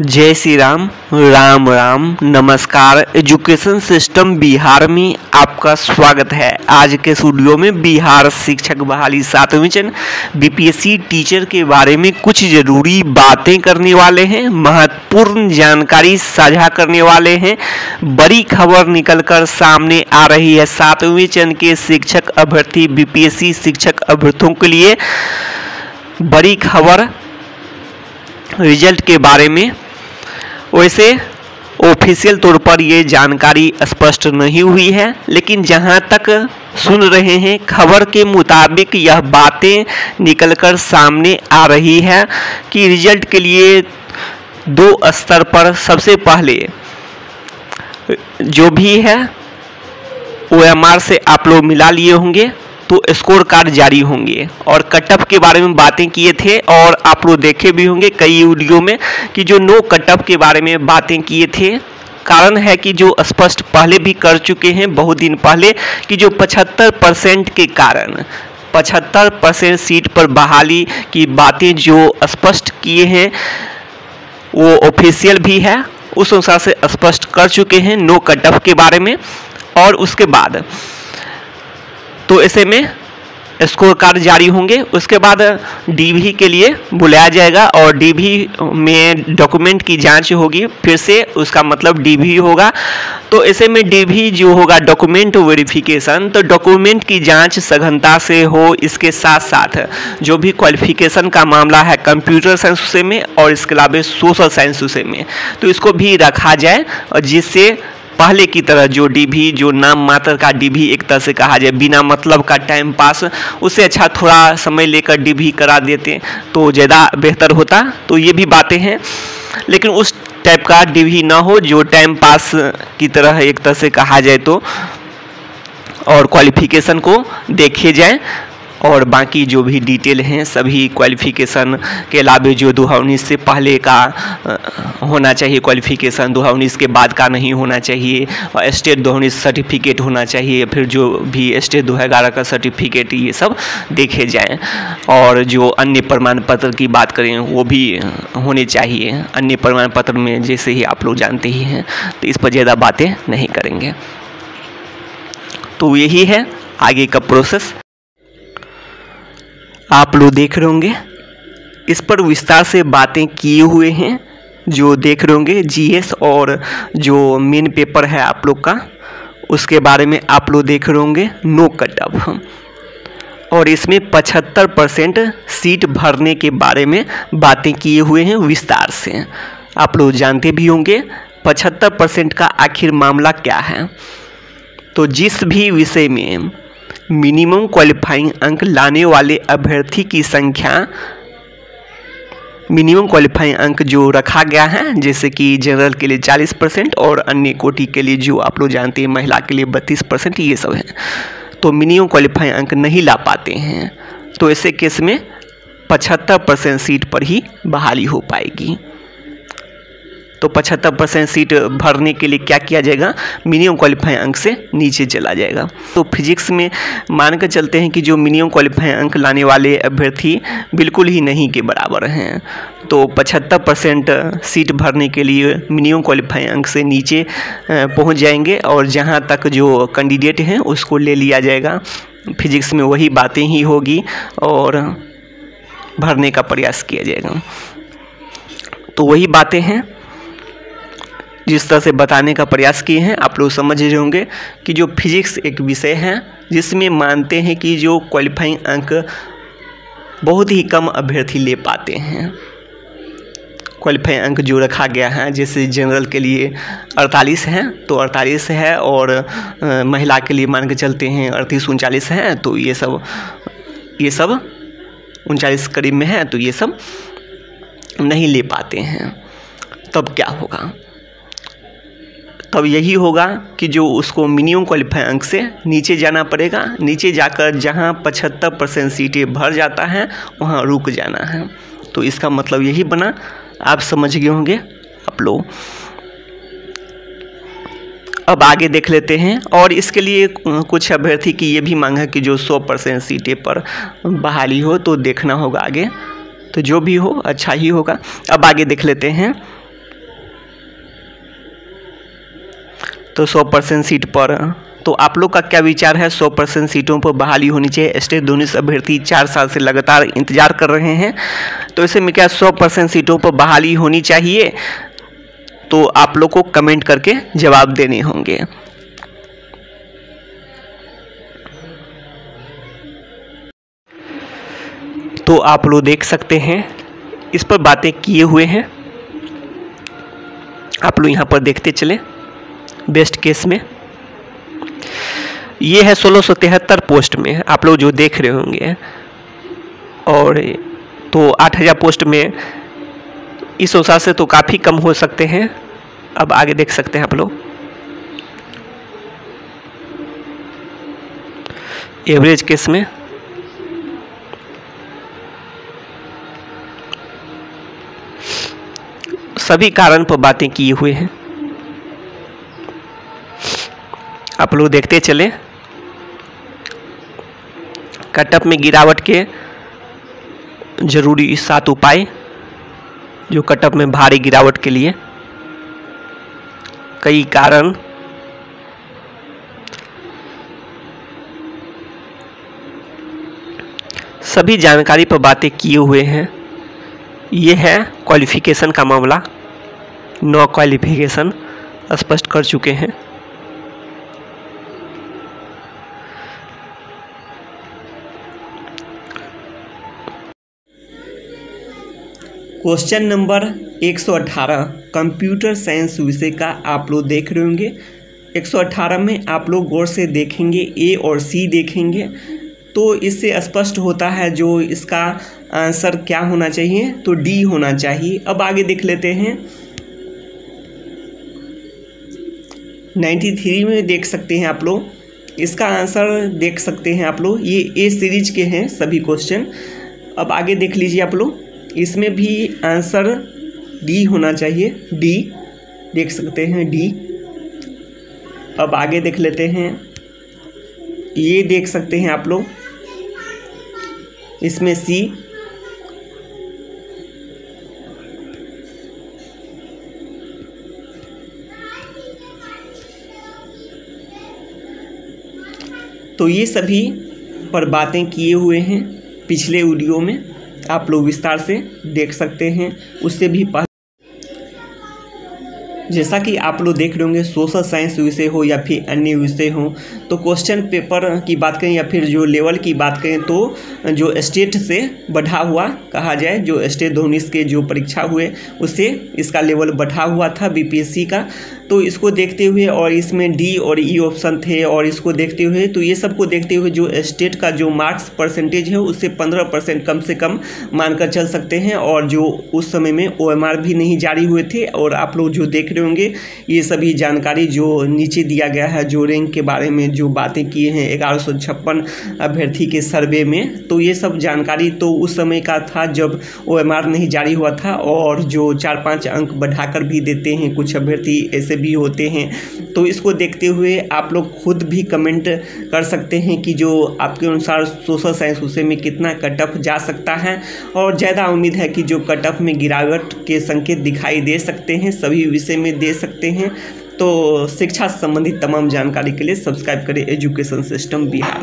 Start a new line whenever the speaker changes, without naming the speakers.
जय श्री राम। राम राम नमस्कार। Education system Bihar में आपका स्वागत है। आज के वीडियो में बिहार शिक्षक बहाली 7वीं चरण बीपीएससी टीचर के बारे में कुछ जरूरी बातें करने वाले हैं, महत्वपूर्ण जानकारी साझा करने वाले हैं। बड़ी खबर निकलकर सामने आ रही है 7वीं चरण के शिक्षक अभ्यर्थी बीपीएससी शिक्षक अभ्यर्थियों के लिए बड़ी खबर रिजल्ट के बारे में। वैसे ऑफिशियल तौर पर ये जानकारी स्पष्ट नहीं हुई है, लेकिन जहां तक सुन रहे हैं खबर के मुताबिक यह बातें निकलकर सामने आ रही है कि रिजल्ट के लिए 2 स्तर पर सबसे पहले जो भी है OMR से आप लोग मिला लिए होंगे तो स्कोर कार्ड जारी होंगे। और कट ऑफ के बारे में बातें किए थे और आप लोग देखे भी होंगे कई वीडियो में कि जो नो कट ऑफ के बारे में बातें किए थे। कारण है कि जो स्पष्ट पहले भी कर चुके हैं बहुत दिन पहले कि जो 75% के कारण 75% सीट पर बहाली की बातें जो स्पष्ट किए हैं वो ऑफिशियल भी है, उस अनुसार से स्पष्ट कर चुके हैं नो कट ऑफ के बारे में। और उसके बाद तो ऐसे में स्कोर कार्ड जारी होंगे। उसके बाद डीवी के लिए बुलाया जाएगा और डीवी में डॉक्यूमेंट की जांच होगी, फिर से उसका मतलब डीवी होगा। तो ऐसे में डीवी जो होगा डॉक्यूमेंट वेरिफिकेशन, तो डॉक्यूमेंट की जांच सघनता से हो। इसके साथ साथ जो भी क्वालिफिकेशन का मामला है कंप्यूटर साइंस विषय में और इसके अलावा सोशल साइंस विषय में, तो इसको भी रखा जाए और जिससे पहले की तरह जो डीवी जो नाम मात्र का डीवी एक तरह से कहा जाए बिना मतलब का टाइम पास, उससे अच्छा थोड़ा समय लेकर डीवी करा देते तो ज़्यादा बेहतर होता। तो ये भी बातें हैं, लेकिन उस टाइप का डीवी ना हो जो टाइम पास की तरह एक तरह से कहा जाए तो, और क्वालिफिकेशन को देखे जाए और बाकी जो भी डिटेल हैं सभी क्वालिफिकेशन के अलावा जो 2019 से पहले का होना चाहिए क्वालिफिकेशन, 2019 के बाद का नहीं होना चाहिए, और स्टेट 2019 सर्टिफिकेट होना चाहिए, फिर जो भी स्टेट 2011 का सर्टिफिकेट, ये सब देखे जाएं। और जो अन्य प्रमाण पत्र की बात करें वो भी होने चाहिए। अन्य प्रमाण पत्र में जैसे ही आप लोग जानते ही हैं, तो इस पर ज़्यादा बातें नहीं करेंगे। तो यही है आगे का प्रोसेस, आप लोग देख रहे होंगे। इस पर विस्तार से बातें किए हुए हैं, जो देख रहे होंगे जीएस और जो मेन पेपर है आप लोग का उसके बारे में आप लोग देख रहे होंगे नो कट ऑफ। और इसमें 75% सीट भरने के बारे में बातें किए हुए हैं विस्तार से। आप लोग जानते भी होंगे 75% का आखिर मामला क्या है। तो जिस भी विषय में मिनिमम क्वालिफाइंग अंक लाने वाले अभ्यर्थी की संख्या, मिनिमम क्वालिफाइंग अंक जो रखा गया है, जैसे कि जनरल के लिए 40% और अन्य कोटि के लिए जो आप लोग जानते हैं महिला के लिए 32%, ये सब है। तो मिनिमम क्वालिफाइंग अंक नहीं ला पाते हैं तो ऐसे केस में 75% सीट पर ही बहाली हो पाएगी। तो 75% सीट भरने के लिए क्या किया जाएगा, मिनिमम क्वालिफाइंग अंक से नीचे चला जाएगा। तो फिजिक्स में मान कर चलते हैं कि जो मिनिमम क्वालिफाइंग अंक लाने वाले अभ्यर्थी बिल्कुल ही नहीं के बराबर हैं, तो 75% सीट भरने के लिए मिनिमम क्वालिफाइंग अंक से नीचे पहुंच जाएंगे और जहां तक जो कैंडिडेट हैं उसको ले लिया जाएगा। फिजिक्स में वही बातें ही होगी और भरने का प्रयास किया जाएगा। तो वही बातें हैं जिस तरह से बताने का प्रयास किए हैं। आप लोग समझ रहे होंगे कि जो फिजिक्स एक विषय है जिसमें मानते हैं कि जो क्वालिफाइंग अंक बहुत ही कम अभ्यर्थी ले पाते हैं। क्वालिफाइंग अंक जो रखा गया है, जैसे जनरल के लिए 48 है तो 48 है, और महिला के लिए मान के चलते हैं 38-39 है, तो ये सब 39 करीब में है, तो ये सब नहीं ले पाते हैं। तब क्या होगा, तब यही होगा कि जो उसको मिनिमम क्वालिफाइंग अंक से नीचे जाना पड़ेगा। नीचे जाकर जहां 75% सीटें भर जाता है वहां रुक जाना है। तो इसका मतलब यही बना, आप समझ गए होंगे आप लोग। अब आगे देख लेते हैं। और इसके लिए कुछ अभ्यर्थी की ये भी मांग है कि जो 100% सीटें पर बहाली हो, तो देखना होगा आगे। तो जो भी हो अच्छा ही होगा। अब आगे देख लेते हैं तो 100% सीट पर। तो आप लोग का क्या विचार है? 100% सीटों पर बहाली होनी चाहिए। स्टेट 19 अभ्यर्थी 4 साल से लगातार इंतजार कर रहे हैं, तो ऐसे में क्या 100% सीटों पर बहाली होनी चाहिए? तो आप लोग को कमेंट करके जवाब देने होंगे। तो आप लोग देख सकते हैं इस पर बातें किए हुए हैं, आप लोग यहाँ पर देखते चले। बेस्ट केस में ये है 1673 पोस्ट में आप लोग जो देख रहे होंगे, और तो 8000 पोस्ट में इस अनुसार से तो काफ़ी कम हो सकते हैं। अब आगे देख सकते हैं आप लोग एवरेज केस में सभी कारण पर बातें किए हुए हैं, आप लोग देखते चले। कटअप में गिरावट के जरूरी 7 उपाय, जो कटअप में भारी गिरावट के लिए कई कारण, सभी जानकारी पर बातें किए हुए हैं। ये है क्वालिफिकेशन का मामला, नो क्वालिफिकेशन स्पष्ट कर चुके हैं। क्वेश्चन नंबर 118 कंप्यूटर साइंस विषय का आप लोग देख रहे होंगे। 118 में आप लोग गौर से देखेंगे, ए और सी देखेंगे तो इससे स्पष्ट होता है जो इसका आंसर क्या होना चाहिए, तो डी होना चाहिए। अब आगे देख लेते हैं 93 में देख सकते हैं आप लोग, इसका आंसर देख सकते हैं आप लोग, ये ए सीरीज के हैं सभी क्वेश्चन। अब आगे देख लीजिए आप लोग, इसमें भी आंसर डी होना चाहिए, डी देख सकते हैं डी। अब आगे देख लेते हैं, ये देख सकते हैं आप लोग, इसमें सी। तो ये सभी पर बातें किए हुए हैं पिछले वीडियो में, आप लोग विस्तार से देख सकते हैं। उससे भी जैसा कि आप लोग देख रहे होंगे, सोशल साइंस विषय हो या फिर अन्य विषय हो, तो क्वेश्चन पेपर की बात करें या फिर जो लेवल की बात करें, तो जो स्टेट से बढ़ा हुआ कहा जाए, जो स्टेट 19 के जो परीक्षा हुए उससे इसका लेवल बढ़ा हुआ था बीपीएससी का। तो इसको देखते हुए, और इसमें डी और ई ऑप्शन थे, और इसको देखते हुए, तो ये सबको देखते हुए जो स्टेट का जो मार्क्स परसेंटेज है उससे 15% कम से कम मानकर चल सकते हैं। और जो उस समय में OMR भी नहीं जारी हुए थे। और आप लोग जो देख रहे होंगे ये सभी जानकारी जो नीचे दिया गया है, जो रैंक के बारे में जो बातें किए हैं 1156 अभ्यर्थी के सर्वे में, तो ये सब जानकारी तो उस समय का था जब OMR नहीं जारी हुआ था। और जो 4-5 अंक बढ़ाकर भी देते हैं कुछ अभ्यर्थी, ऐसे भी होते हैं। तो इसको देखते हुए आप लोग खुद भी कमेंट कर सकते हैं कि जो आपके अनुसार सोशल साइंस विषय में कितना कटअप जा सकता है। और ज़्यादा उम्मीद है कि जो कटअप में गिरावट के संकेत दिखाई दे सकते हैं, सभी विषय में दे सकते हैं। तो शिक्षा संबंधी तमाम जानकारी के लिए सब्सक्राइब करें एजुकेशन सिस्टम बिहार।